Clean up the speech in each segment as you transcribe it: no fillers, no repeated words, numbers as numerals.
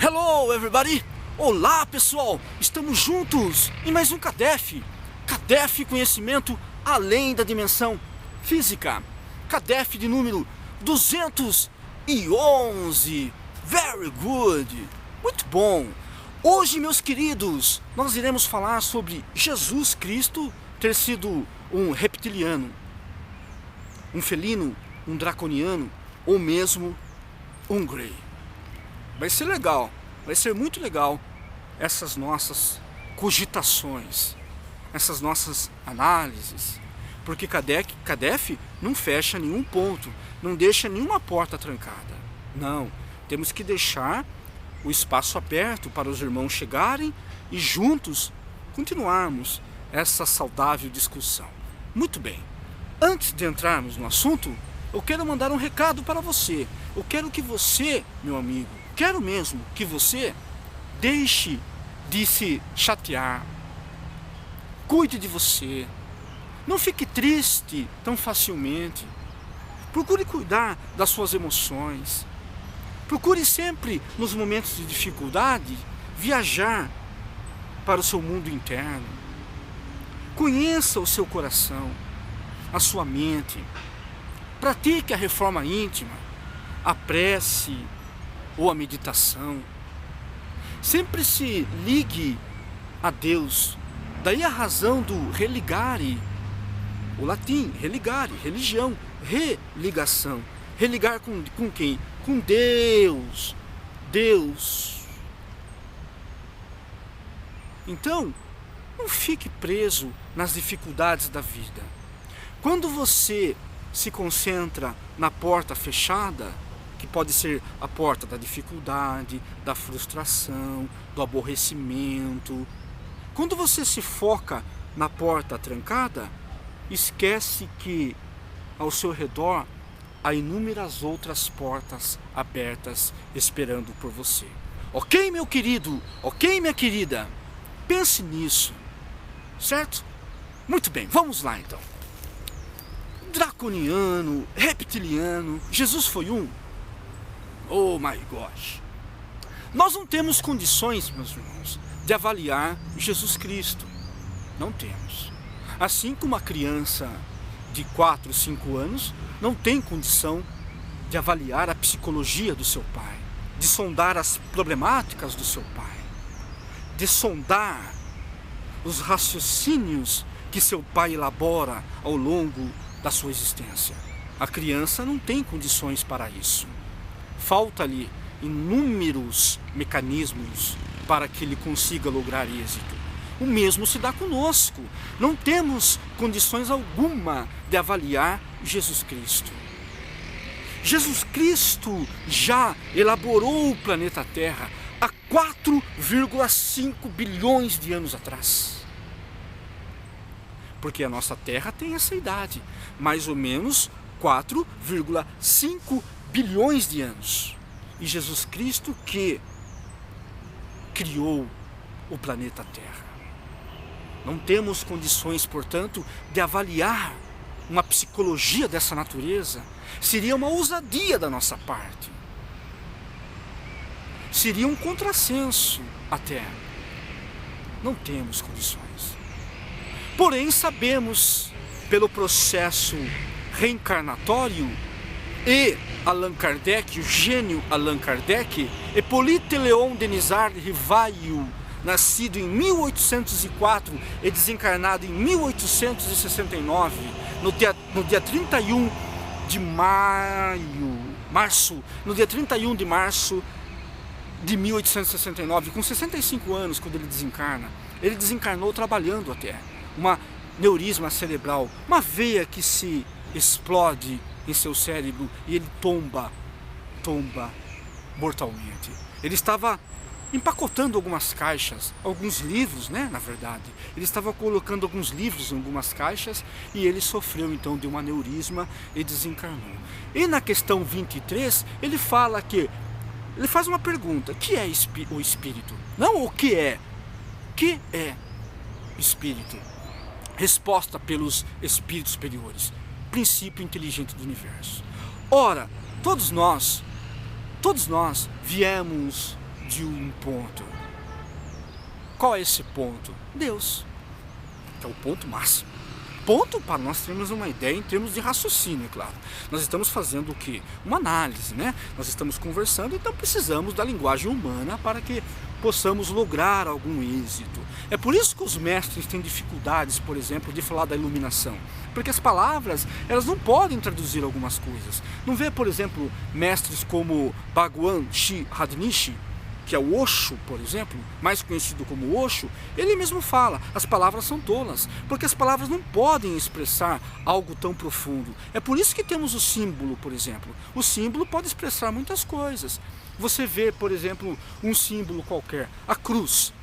Hello everybody! Olá pessoal! Estamos juntos em mais um CADEF. CADEF Conhecimento Além da Dimensão Física. CADEF de número 211. Very good! Muito bom! Hoje, meus queridos, nós iremos falar sobre Jesus Cristo ter sido um reptiliano, um felino, um draconiano ou mesmo um Grey. Vai ser legal, vai ser muito legal essas nossas cogitações, essas nossas análises, porque CADEF não fecha nenhum ponto, não deixa nenhuma porta trancada. Não, temos que deixar o espaço aberto para os irmãos chegarem e juntos continuarmos essa saudável discussão. Muito bem, antes de entrarmos no assunto, eu quero mandar um recado para você. Eu quero que você, meu amigo, quero mesmo que você deixe de se chatear. Cuide de você. Não fique triste tão facilmente. Procure cuidar das suas emoções. Procure sempre, nos momentos de dificuldade, viajar para o seu mundo interno. Conheça o seu coração, a sua mente. Pratique a reforma íntima, a prece ou a meditação. Sempre se ligue a Deus. Daí a razão do religare, o latim, religare, religião, religação. Religar com quem? Com Deus. Deus. Então, não fique preso nas dificuldades da vida. Quando você se concentra na porta fechada, que pode ser a porta da dificuldade, da frustração, do aborrecimento. Quando você se foca na porta trancada, esquece que ao seu redor há inúmeras outras portas abertas esperando por você. Ok, meu querido? Ok, minha querida? Pense nisso, certo? Muito bem, vamos lá então. Draconiano, reptiliano, Jesus foi um? Oh my gosh! Nós não temos condições, meus irmãos, de avaliar Jesus Cristo. Não temos. Assim como uma criança de 4, 5 anos não tem condição de avaliar a psicologia do seu pai, de sondar as problemáticas do seu pai, de sondar os raciocínios que seu pai elabora ao longo da sua existência. A criança não tem condições para isso. Falta-lhe inúmeros mecanismos para que ele consiga lograr êxito. O mesmo se dá conosco. Não temos condições alguma de avaliar Jesus Cristo. Jesus Cristo já elaborou o planeta Terra há 4,5 bilhões de anos atrás. Porque a nossa Terra tem essa idade, mais ou menos 4,5 bilhões de anos. E Jesus Cristo que criou o planeta Terra. Não temos condições, portanto, de avaliar uma psicologia dessa natureza. Seria uma ousadia da nossa parte. Seria um contrassenso até. Não temos condições. Porém, sabemos, pelo processo reencarnatório, e Allan Kardec, o gênio Allan Kardec, Hippolyte Léon Denisard Rivail, nascido em 1804 e desencarnado em 1869, no dia 31 de março de 1869, com 65 anos, quando ele desencarna. Ele desencarnou trabalhando até. Uma neurisma cerebral, uma veia que se explode em seu cérebro e ele tomba mortalmente. Ele estava empacotando algumas caixas, alguns livros, na verdade. Ele estava colocando alguns livros em algumas caixas e ele sofreu então de um aneurisma e desencarnou. E na questão 23, ele fala que, ele faz uma pergunta: que é o espírito? Não o que é. Que é espírito? Resposta pelos espíritos superiores. Princípio inteligente do universo. Ora, todos nós viemos de um ponto. Qual é esse ponto? Deus, que é o ponto máximo. Ponto para nós termos uma ideia em termos de raciocínio, claro. Nós estamos fazendo o quê? Uma análise, né? Nós estamos conversando, então precisamos da linguagem humana para que possamos lograr algum êxito. É por isso que os mestres têm dificuldades, por exemplo, de falar da iluminação. Porque as palavras, elas não podem traduzir algumas coisas. Não vê, por exemplo, mestres como Bhagwan Sri Rajneesh, que é o Osho, por exemplo, mais conhecido como Osho, ele mesmo fala, as palavras são tolas, porque as palavras não podem expressar algo tão profundo. É por isso que temos o símbolo, por exemplo. O símbolo pode expressar muitas coisas. Você vê, por exemplo, um símbolo qualquer, a cruz.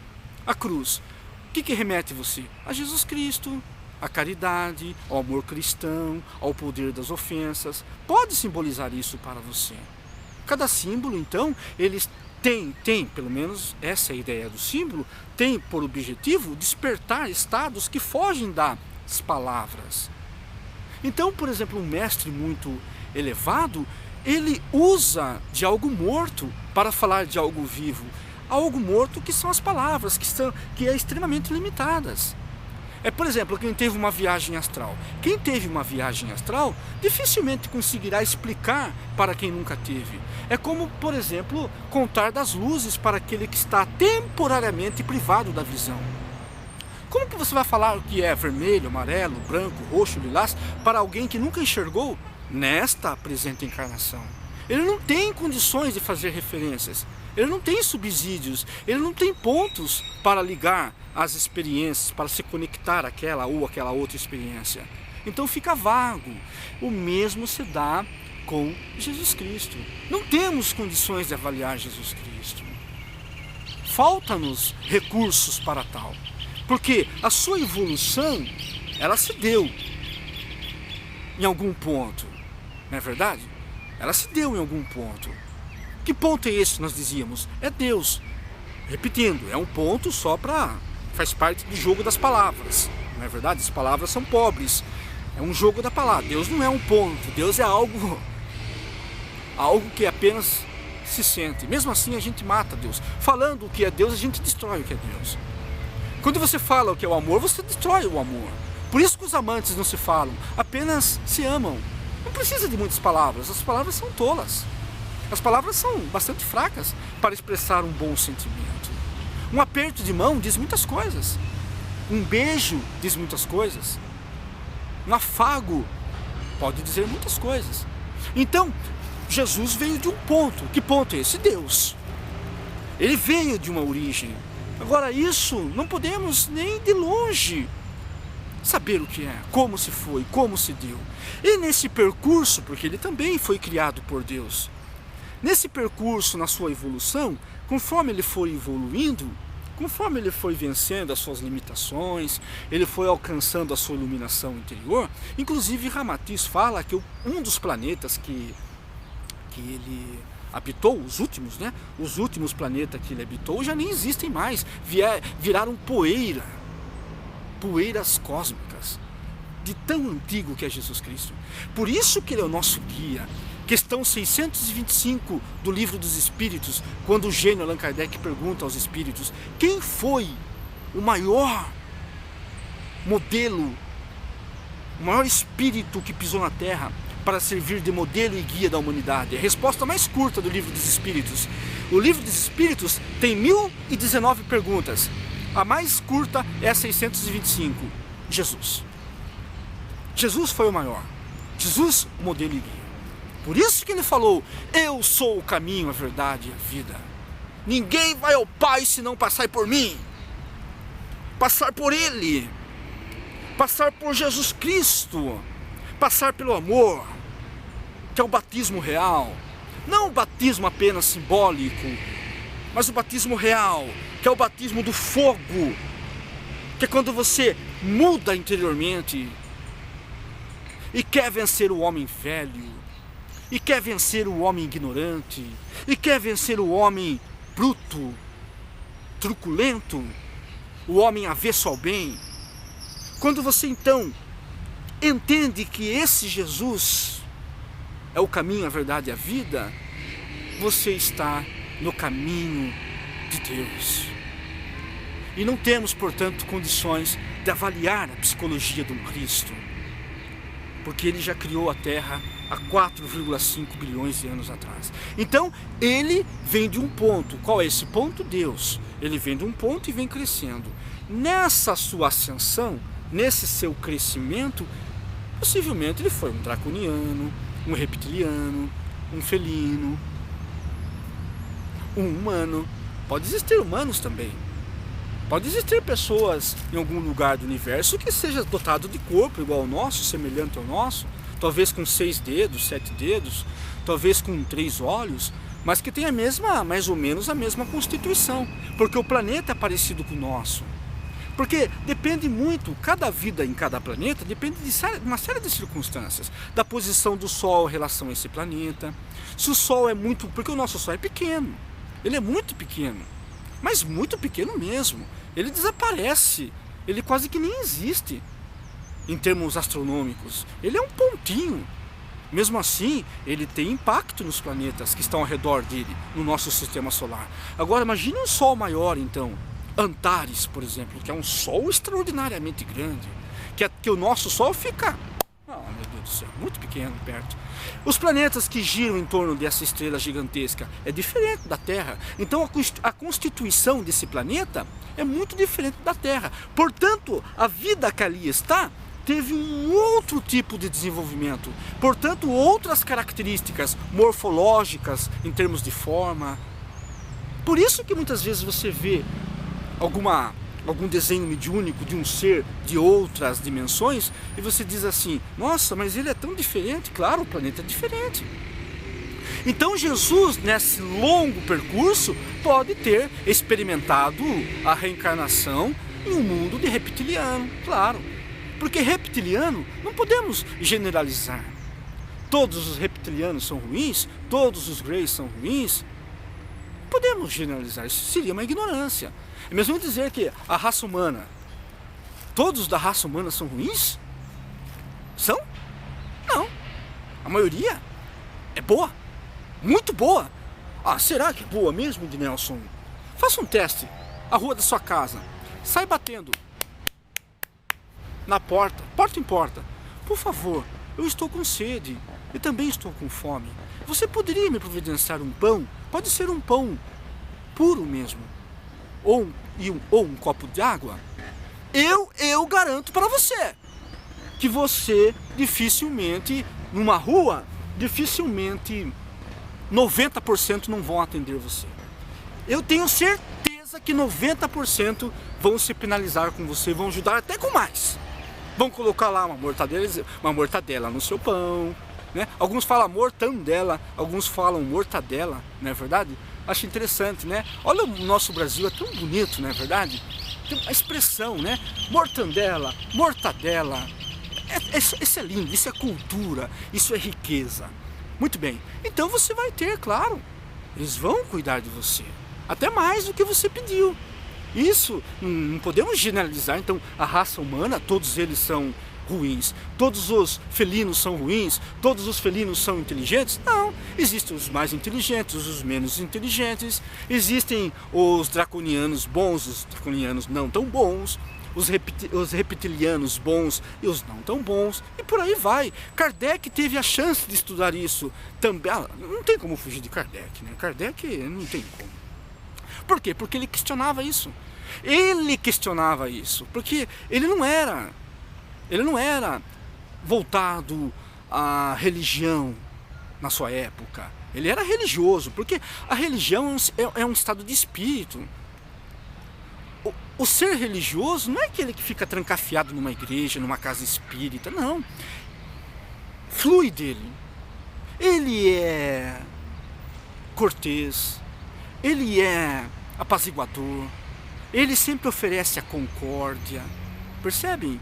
A cruz. O que remete você? A Jesus Cristo, à caridade, ao amor cristão, ao poder das ofensas. Pode simbolizar isso para você. Cada símbolo, então, eles tem, pelo menos essa é a ideia do símbolo, tem por objetivo despertar estados que fogem das palavras. Então, por exemplo, um mestre muito elevado, ele usa de algo morto para falar de algo vivo. Algo morto que são as palavras, que é extremamente limitadas. É, por exemplo, quem teve uma viagem astral. Quem teve uma viagem astral dificilmente conseguirá explicar para quem nunca teve. É como, por exemplo, contar das luzes para aquele que está temporariamente privado da visão. Como que você vai falar o que é vermelho, amarelo, branco, roxo, lilás para alguém que nunca enxergou nesta presente encarnação? Ele não tem condições de fazer referências. Ele não tem subsídios, ele não tem pontos para ligar as experiências, para se conectar àquela ou àquela outra experiência. Então fica vago. O mesmo se dá com Jesus Cristo. Não temos condições de avaliar Jesus Cristo. Falta-nos recursos para tal. Porque a sua evolução, ela se deu em algum ponto. Não é verdade? Ela se deu em algum ponto. Que ponto é esse, nós dizíamos? É Deus. Repetindo, é um ponto só para... faz parte do jogo das palavras. Não é verdade? As palavras são pobres. É um jogo da palavra. Deus não é um ponto. Deus é algo que apenas se sente. Mesmo assim, a gente mata Deus. Falando o que é Deus, a gente destrói o que é Deus. Quando você fala o que é o amor, você destrói o amor. Por isso que os amantes não se falam. Apenas se amam. Não precisa de muitas palavras. As palavras são tolas. As palavras são bastante fracas para expressar um bom sentimento. Um aperto de mão diz muitas coisas. Um beijo diz muitas coisas. Um afago pode dizer muitas coisas. Então, Jesus veio de um ponto. Que ponto é esse? Deus. Ele veio de uma origem. Agora, isso não podemos nem de longe saber o que é, como se foi, como se deu. E nesse percurso, porque ele também foi criado por Deus, nesse percurso, na sua evolução, conforme ele foi evoluindo, conforme ele foi vencendo as suas limitações, ele foi alcançando a sua iluminação interior. Inclusive Ramatiz fala que um dos planetas que ele habitou, os últimos, né? Os últimos planetas que ele habitou já nem existem mais, viraram poeiras cósmicas, de tão antigo que é Jesus Cristo. Por isso que ele é o nosso guia. Questão 625 do Livro dos Espíritos, quando o gênio Allan Kardec pergunta aos espíritos: quem foi o maior modelo, o maior espírito que pisou na Terra para servir de modelo e guia da humanidade? A resposta mais curta do Livro dos Espíritos. O Livro dos Espíritos tem 1019 perguntas. A mais curta é a 625. Jesus. Jesus foi o maior. Jesus, o modelo e guia. Por isso que ele falou: eu sou o caminho, a verdade e a vida. Ninguém vai ao Pai se não passar por mim. Passar por Ele. Passar por Jesus Cristo. Passar pelo amor, que é o batismo real. Não o batismo apenas simbólico, mas o batismo real, que é o batismo do fogo. Que é quando você muda interiormente e quer vencer o homem velho, e quer vencer o homem ignorante, e quer vencer o homem bruto, truculento, o homem avesso ao bem. Quando você então entende que esse Jesus é o caminho, a verdade e a vida, você está no caminho de Deus. E não temos, portanto, condições de avaliar a psicologia do Cristo, porque ele já criou a Terra há 4,5 bilhões de anos atrás. Então, ele vem de um ponto. Qual é esse ponto? Deus. Ele vem de um ponto e vem crescendo. Nessa sua ascensão, nesse seu crescimento, possivelmente ele foi um draconiano, um reptiliano, um felino, um humano. Pode existir humanos também. Pode existir pessoas em algum lugar do universo que seja dotado de corpo igual ao nosso, semelhante ao nosso, talvez com 6 dedos, 7 dedos, talvez com 3 olhos, mas que tenha mais ou menos a mesma constituição, porque o planeta é parecido com o nosso. Porque depende muito, cada vida em cada planeta depende de uma série de circunstâncias, da posição do Sol em relação a esse planeta. Se o Sol é muito, porque o nosso Sol é pequeno, ele é muito pequeno, mas muito pequeno mesmo. Ele desaparece, ele quase que nem existe em termos astronômicos. Ele é um pontinho. Mesmo assim, ele tem impacto nos planetas que estão ao redor dele, no nosso sistema solar. Agora, imagine um Sol maior, então. Antares, por exemplo, que é um Sol extraordinariamente grande, que o nosso Sol fica, oh, meu Deus do céu, muito pequeno perto. Os planetas que giram em torno dessa estrela gigantesca é diferente da Terra. Então a constituição desse planeta é muito diferente da Terra. Portanto, a vida que ali está teve um outro tipo de desenvolvimento. Portanto, outras características morfológicas em termos de forma. Por isso que muitas vezes você vê algum desenho mediúnico de um ser de outras dimensões e você diz assim, nossa, mas ele é tão diferente. Claro, o planeta é diferente. Então Jesus, nesse longo percurso, pode ter experimentado a reencarnação em um mundo de reptiliano, claro. Porque reptiliano não podemos generalizar. Todos os reptilianos são ruins, todos os greys são ruins. Podemos generalizar, isso seria uma ignorância. É mesmo dizer que a raça humana, todos da raça humana são ruins? São? Não. A maioria é boa, muito boa. Ah, será que é boa mesmo, de Nelson? Faça um teste, a rua da sua casa, sai batendo na porta, porta em porta. Por favor, eu estou com sede e também estou com fome. Você poderia me providenciar um pão? Pode ser um pão puro mesmo, ou um copo de água. Eu garanto para você que você dificilmente, numa rua, dificilmente 90% não vão atender você. Eu tenho certeza que 90% vão se penalizar com você, vão ajudar até com mais. Vão colocar lá uma mortadela no seu pão, né? Alguns falam mortandela, alguns falam mortadela, não é verdade? Acho interessante, né? Olha, o nosso Brasil é tão bonito, não é verdade? Tem a expressão, né? Mortandela, mortadela. Isso é lindo, isso é cultura, isso é riqueza. Muito bem, então você vai ter, claro, eles vão cuidar de você, até mais do que você pediu. Isso, não podemos generalizar, então, a raça humana, todos eles são ruins, todos os felinos são ruins, todos os felinos são inteligentes? Não, existem os mais inteligentes, os menos inteligentes, existem os draconianos bons, os draconianos não tão bons, os reptilianos bons e os não tão bons, e por aí vai. Kardec teve a chance de estudar isso também. Não tem como fugir de Kardec, né? Kardec não tem como. Por quê? Porque ele questionava isso. Ele questionava isso, porque ele não era voltado à religião na sua época. Ele era religioso, porque a religião é um estado de espírito. O ser religioso não é aquele que fica trancafiado numa igreja, numa casa espírita, não. Flui dele. Ele é cortês, ele é apaziguador, ele sempre oferece a concórdia. Percebem?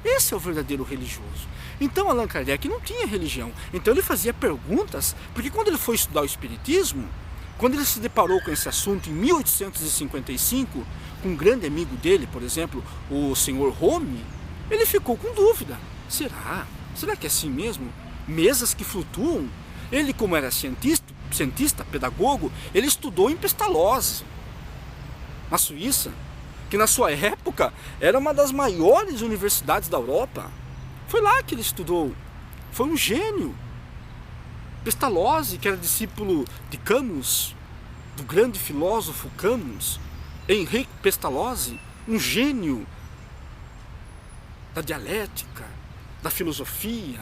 Esse é o verdadeiro religioso. Então Allan Kardec não tinha religião. Então ele fazia perguntas, porque quando ele foi estudar o espiritismo, quando ele se deparou com esse assunto em 1855, com um grande amigo dele, por exemplo, o senhor Home, ele ficou com dúvida. Será? Será que é assim mesmo? Mesas que flutuam? Ele, como era cientista, pedagogo, ele estudou em Pestalozzi. na Suíça, que na sua época era uma das maiores universidades da Europa. Foi lá que ele estudou. Foi um gênio. Pestalozzi, que era discípulo de Camus, do grande filósofo Camus, Henrique Pestalozzi, um gênio da dialética, da filosofia,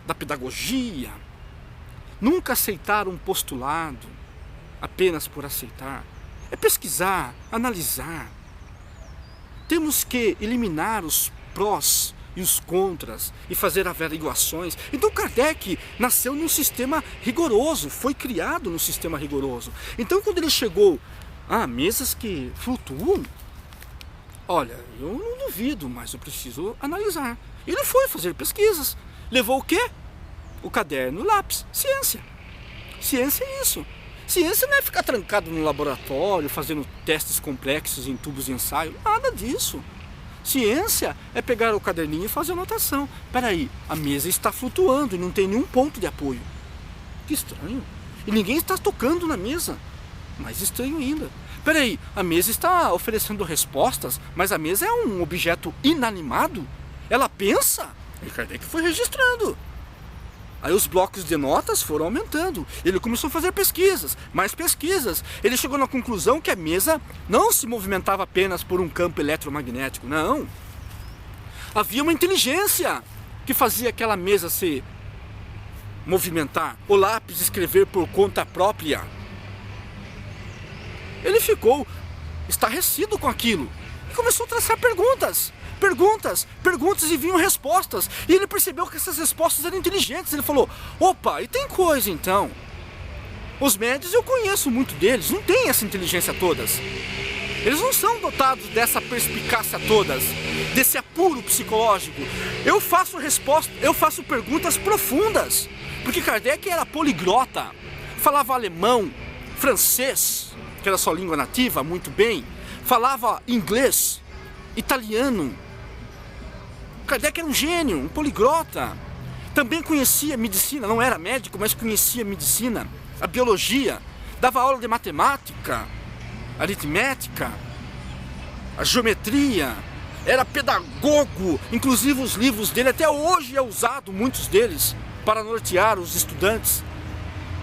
da pedagogia. Nunca aceitar um postulado apenas por aceitar. É pesquisar, analisar. Temos que eliminar os prós e os contras e fazer averiguações. Então Kardec nasceu num sistema rigoroso, foi criado num sistema rigoroso. Então quando ele chegou a mesas que flutuam, olha, eu não duvido, mas eu preciso analisar. Ele foi fazer pesquisas. Levou o quê? O caderno e o lápis. Ciência. Ciência é isso. Ciência não é ficar trancado no laboratório, fazendo testes complexos em tubos de ensaio. Nada disso. Ciência é pegar o caderninho e fazer anotação. Peraí, a mesa está flutuando e não tem nenhum ponto de apoio. Que estranho. E ninguém está tocando na mesa. Mais estranho ainda. Peraí, a mesa está oferecendo respostas, mas a mesa é um objeto inanimado? Ela pensa? E Kardec foi registrando. Aí os blocos de notas foram aumentando. Ele começou a fazer pesquisas, mais pesquisas. Ele chegou na conclusão que a mesa não se movimentava apenas por um campo eletromagnético, não. Havia uma inteligência que fazia aquela mesa se movimentar, o lápis escrever por conta própria. Ele ficou estarrecido com aquilo e começou a traçar perguntas. Perguntas e vinham respostas. E ele percebeu que essas respostas eram inteligentes. Ele falou, opa, e tem coisa então. Os médios eu conheço muito deles, não têm essa inteligência todas. Eles não são dotados dessa perspicácia todas, desse apuro psicológico. Eu faço perguntas profundas. Porque Kardec era poliglota, falava alemão, francês, que era sua língua nativa, muito bem, falava inglês, italiano. Kardec era um gênio, um poliglota. Também conhecia medicina, não era médico, mas conhecia medicina, a biologia, dava aula de matemática, aritmética, a geometria, era pedagogo. Inclusive os livros dele até hoje é usado, muitos deles, para nortear os estudantes.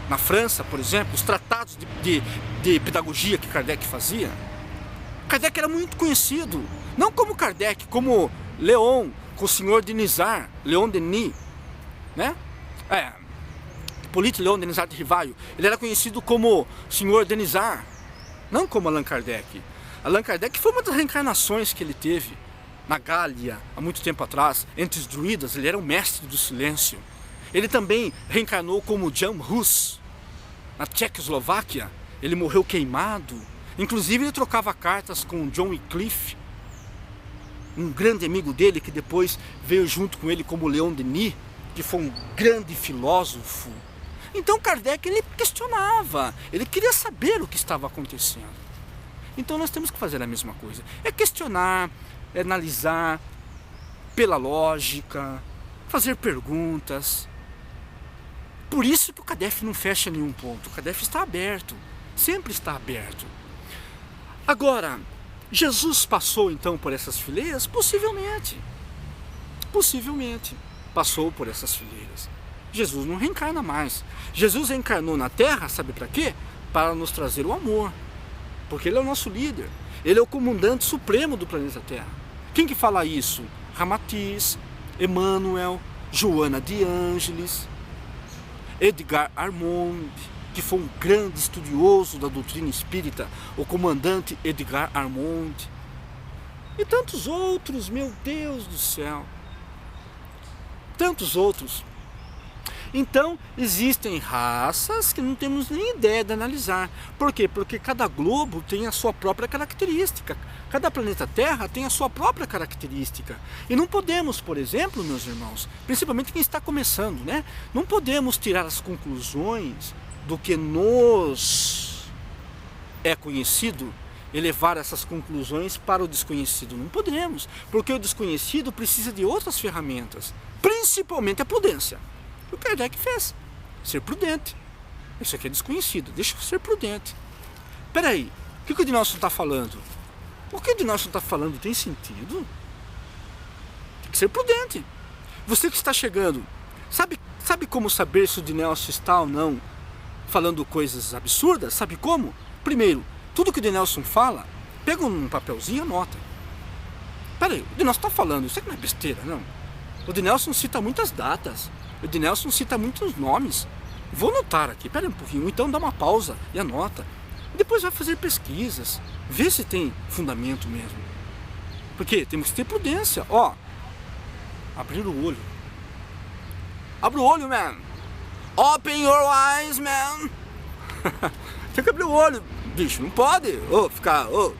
Na França, por exemplo, os tratados de pedagogia que Kardec fazia. Kardec era muito conhecido, não como Kardec, como Leon, com o senhor Denisard, Leon Denis, né? Hippolyte Léon Denisard de Rivaio. Ele era conhecido como senhor Denisard, não como Allan Kardec. Allan Kardec foi uma das reencarnações que ele teve na Gália, há muito tempo atrás, entre os druidas. Ele era o mestre do silêncio. Ele também reencarnou como Jan Hus, na Tchecoslováquia. Ele morreu queimado. Inclusive ele trocava cartas com John Wycliffe, um grande amigo dele, que depois veio junto com ele como Leon Denis, que foi um grande filósofo. Então Kardec, ele questionava, ele queria saber o que estava acontecendo. Então nós temos que fazer a mesma coisa, é questionar, é analisar pela lógica, fazer perguntas. Por isso que o CADEF não fecha nenhum ponto, o CADEF está aberto, sempre está aberto. Agora, Jesus passou então por essas fileiras? Possivelmente. Possivelmente passou por essas fileiras. Jesus não reencarna mais. Jesus reencarnou na Terra, sabe para quê? Para nos trazer o amor. Porque Ele é o nosso líder. Ele é o comandante supremo do planeta Terra. Quem que fala isso? Ramatiz, Emmanuel, Joana de Ângeles, Edgar Armond, que foi um grande estudioso da doutrina espírita, o comandante Edgar Armond, e tantos outros, meu Deus do céu, tantos outros. Então, existem raças que não temos nem ideia de analisar. Por quê? Porque cada globo tem a sua própria característica. Cada planeta Terra tem a sua própria característica. E não podemos, por exemplo, meus irmãos, principalmente quem está começando, né? Não podemos tirar as conclusões do que nos é conhecido e levar essas conclusões para o desconhecido. Não podemos, porque o desconhecido precisa de outras ferramentas, principalmente a prudência. O Kardec fez, ser prudente. Isso aqui é desconhecido, deixa eu ser prudente. Peraí, o que o Ednilson está falando? O que o Nelson está falando tem sentido? Tem que ser prudente. Você que está chegando, sabe como saber se o Nelson está ou não falando coisas absurdas? Sabe como? Primeiro, tudo que o Nelson fala, pega um papelzinho e anota. Peraí, o Nelson está falando, isso aqui não é besteira, não. O Nelson cita muitas datas, o Nelson cita muitos nomes. Vou anotar aqui, pera um pouquinho, então dá uma pausa e anota. Depois vai fazer pesquisas, vê se tem fundamento mesmo. Porque temos que ter prudência. Ó, abrir o olho. Abre o olho, man. Open your eyes, man. Tem que abrir o olho, bicho, não pode. Ficar, oh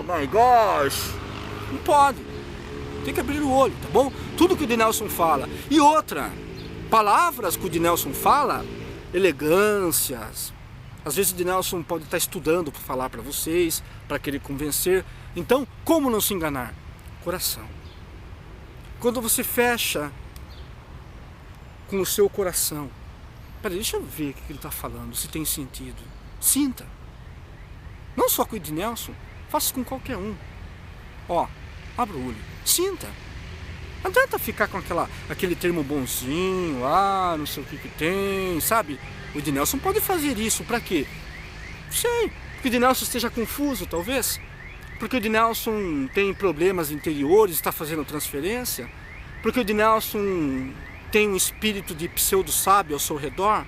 my gosh. Não pode. Tem que abrir o olho, tá bom? Tudo que o Nelson fala. E outra, palavras que o Nelson fala, elegâncias. Às vezes o Nelson pode estar estudando para falar para vocês, para querer convencer. Então, como não se enganar? Coração. Quando você fecha com o seu coração, peraí, deixa eu ver o que ele está falando, se tem sentido. Sinta. Não só com o Nelson, faça com qualquer um. Ó, abra o olho, sinta. Não adianta ficar com aquele termo bonzinho, não sei o que tem, sabe? O Nelson pode fazer isso, para quê? Não sei, porque o Nelson esteja confuso, talvez. Porque o Nelson tem problemas interiores, está fazendo transferência. Porque o Nelson tem um espírito de pseudo-sábio ao seu redor.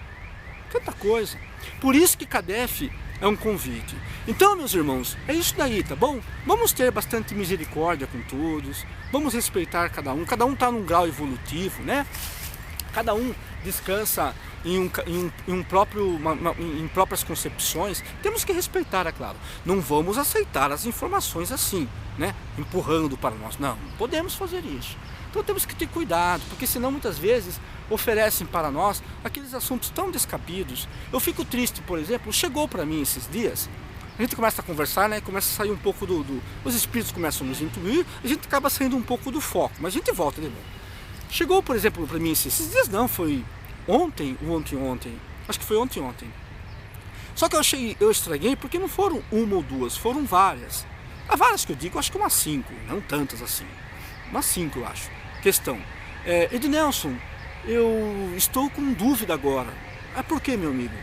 Tanta coisa. Por isso que CADEF é um convite. Então, meus irmãos, é isso daí, tá bom? Vamos ter bastante misericórdia com todos. Vamos respeitar cada um. Cada um está num grau evolutivo, né? Cada um descansa em próprias concepções. Temos que respeitar, é claro. Não vamos aceitar as informações assim, né? Empurrando para nós. Não podemos fazer isso. Então temos que ter cuidado, porque senão muitas vezes oferecem para nós aqueles assuntos tão descabidos. Eu fico triste, por exemplo, chegou para mim esses dias, a gente começa a conversar, né? Começa a sair um pouco os espíritos começam a nos intuir, a gente acaba saindo um pouco do foco, mas a gente volta de novo. Chegou, por exemplo, para mim esses dias não, foi ontem, acho que foi ontem. Só que eu estraguei porque não foram uma ou duas, foram várias. Várias que eu digo, acho que umas 5, não tantas assim. Umas 5, eu acho. Questão. Ednelson, eu estou com dúvida agora. Por que, meu amigo?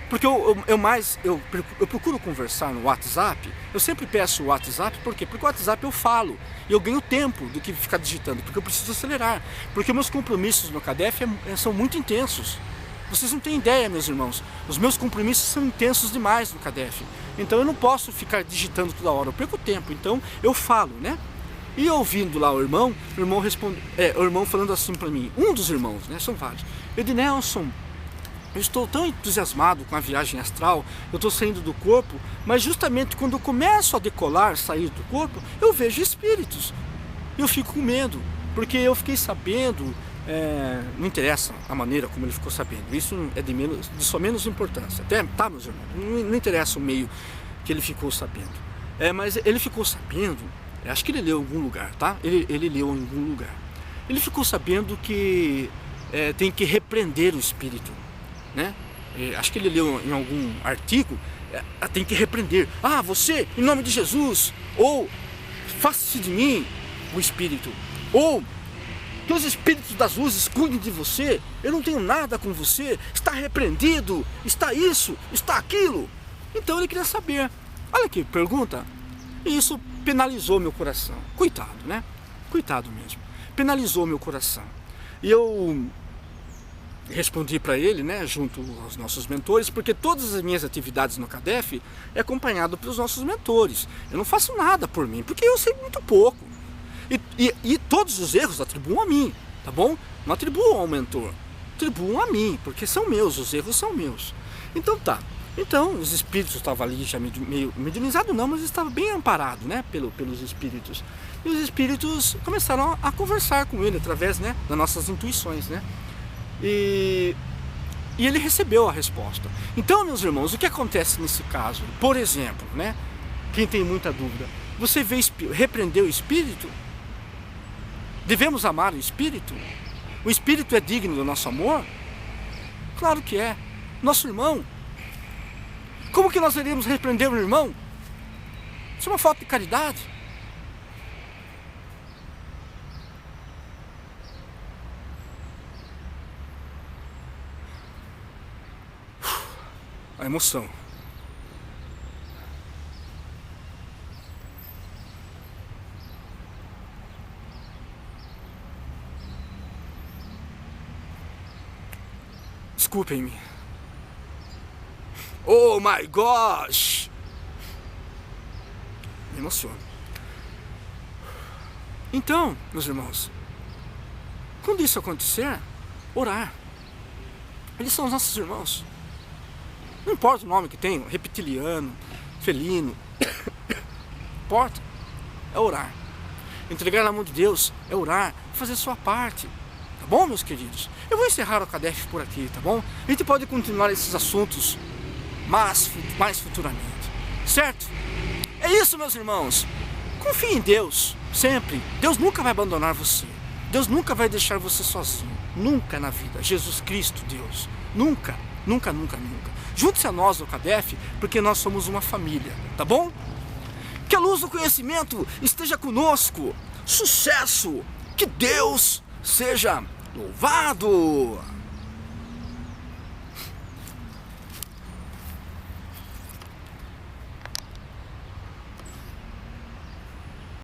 Porque eu procuro conversar no WhatsApp. Eu sempre peço o WhatsApp, por quê? Porque o WhatsApp eu falo e eu ganho tempo do que ficar digitando, porque eu preciso acelerar. Porque meus compromissos no CADEF são muito intensos. Vocês não têm ideia, meus irmãos. Os meus compromissos são intensos demais no CADEF. Então eu não posso ficar digitando toda hora, eu perco tempo. Então eu falo, né? E ouvindo lá o irmão falando assim para mim, um dos irmãos, né? São vários. Ednelson, eu estou tão entusiasmado com a viagem astral, eu estou saindo do corpo, mas justamente quando eu começo a decolar, sair do corpo, eu vejo espíritos. Eu fico com medo, porque eu fiquei sabendo, não interessa a maneira como ele ficou sabendo, isso é de só menos importância. Até, tá, meus irmãos, não interessa o meio que ele ficou sabendo. Mas ele ficou sabendo, acho que ele leu em algum lugar, tá? Ele leu em algum lugar. Ele ficou sabendo que tem que repreender o espírito. Né? Acho que ele leu em algum artigo, tem que repreender. Você, em nome de Jesus, ou faça-se de mim o espírito, ou que os espíritos das luzes cuidem de você, eu não tenho nada com você, está repreendido, está isso, está aquilo. Então ele queria saber. Olha que pergunta. E isso penalizou meu coração. Coitado, né? Coitado mesmo. Penalizou meu coração. E eu respondi para ele, né, junto aos nossos mentores, porque todas as minhas atividades no CADEF é acompanhado pelos nossos mentores. Eu não faço nada por mim, porque eu sei muito pouco. E todos os erros atribuam a mim, tá bom? Não atribuam ao mentor, atribuam a mim, porque são meus, os erros são meus. Então tá. Então os espíritos estavam ali já meio medianizado não, mas estava bem amparado, né, pelos espíritos. E os espíritos começaram a conversar com ele através, né, das nossas intuições, né? E ele recebeu a resposta. Então, meus irmãos, o que acontece nesse caso? Por exemplo, né? Quem tem muita dúvida, você vê repreender o espírito? Devemos amar o espírito? O espírito é digno do nosso amor? Claro que é. Nosso irmão. Como que nós iremos repreender o irmão? Isso é uma falta de caridade. A emoção. Desculpem-me. Oh my gosh! Me emociono. Então, meus irmãos, quando isso acontecer, orar. Eles são os nossos irmãos. Não importa o nome que tenham, reptiliano, felino. Não importa. É orar. Entregar na mão de Deus é orar, fazer a sua parte. Tá bom, meus queridos? Eu vou encerrar o CADEF por aqui, tá bom? A gente pode continuar esses assuntos mais futuramente. Certo? É isso, meus irmãos. Confie em Deus, sempre. Deus nunca vai abandonar você. Deus nunca vai deixar você sozinho. Nunca na vida. Jesus Cristo, Deus. Nunca, nunca, nunca, nunca. Junte-se a nós no CADEF, porque nós somos uma família, tá bom? Que a luz do conhecimento esteja conosco. Sucesso! Que Deus seja louvado!